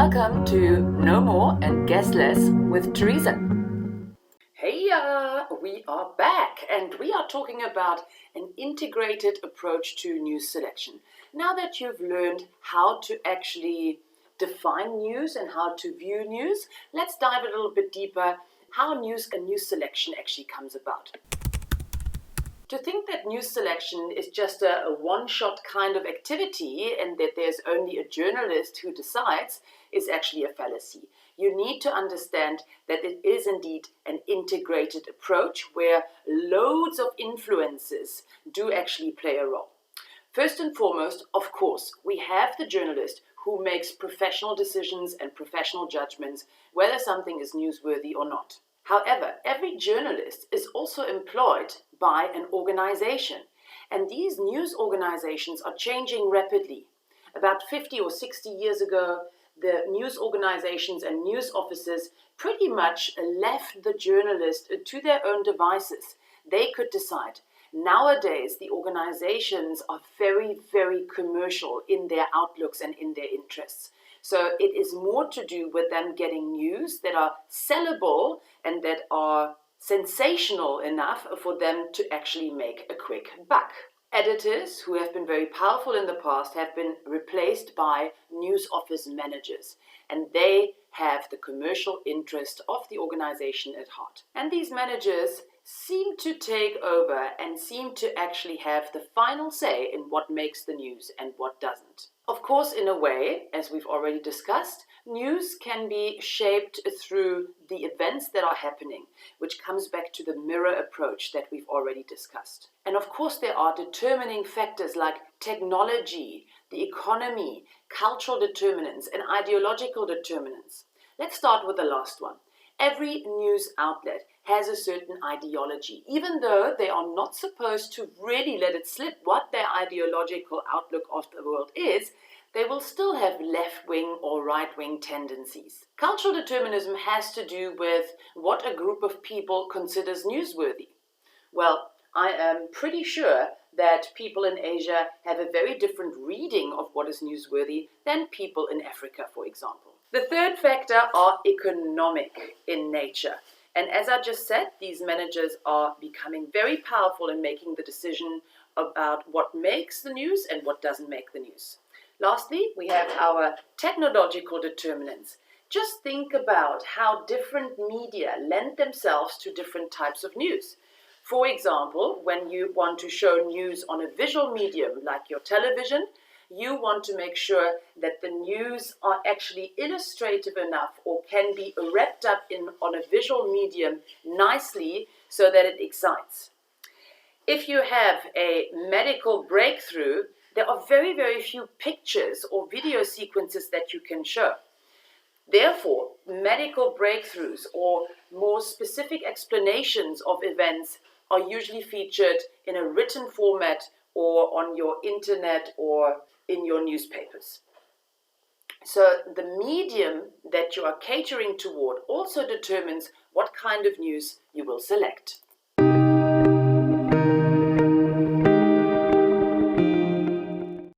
Welcome to No More and Guess Less with Teresa. Hey, we are back and we are talking about an integrated approach to news selection. Now that you've learned how to actually define news and how to view news, let's dive a little bit deeper how news and news selection actually comes about. To think that news selection is just a one-shot kind of activity and that there's only a journalist who decides is actually a fallacy. You need to understand that it is indeed an integrated approach where loads of influences do actually play a role. First and foremost, of course, we have the journalist who makes professional decisions and professional judgments whether something is newsworthy or not. However, every journalist is also employed by an organization, and these news organizations are changing rapidly. About 50 or 60 years ago, the news organizations and news offices pretty much left the journalist to their own devices. They could decide. Nowadays, the organizations are very, very commercial in their outlooks and in their interests. So it is more to do with them getting news that are sellable and that are sensational enough for them to actually make a quick buck. Editors who have been very powerful in the past have been replaced by news office managers, and they have the commercial interest of the organization at heart. And these managers seem to take over and seem to actually have the final say in what makes the news and what doesn't. Of course, in a way, as we've already discussed, news can be shaped through the events that are happening, which comes back to the mirror approach that we've already discussed. And of course, there are determining factors like technology, the economy, cultural determinants, and ideological determinants. Let's start with the last one. Every news outlet has a certain ideology, even though they are not supposed to really let it slip what their ideological outlook of the world is. They will still have left-wing or right-wing tendencies. Cultural determinism has to do with what a group of people considers newsworthy. Well, I am pretty sure that people in Asia have a very different reading of what is newsworthy than people in Africa, for example. The third factor are economic in nature. And as I just said, these managers are becoming very powerful in making the decision about what makes the news and what doesn't make the news. Lastly, we have our technological determinants. Just think about how different media lend themselves to different types of news. For example, when you want to show news on a visual medium like your television, you want to make sure that the news are actually illustrative enough or can be wrapped up on a visual medium nicely so that it excites. If you have a medical breakthrough, there are very, very few pictures or video sequences that you can show. Therefore, medical breakthroughs or more specific explanations of events are usually featured in a written format or on your internet or in your newspapers. So the medium that you are catering toward also determines what kind of news you will select.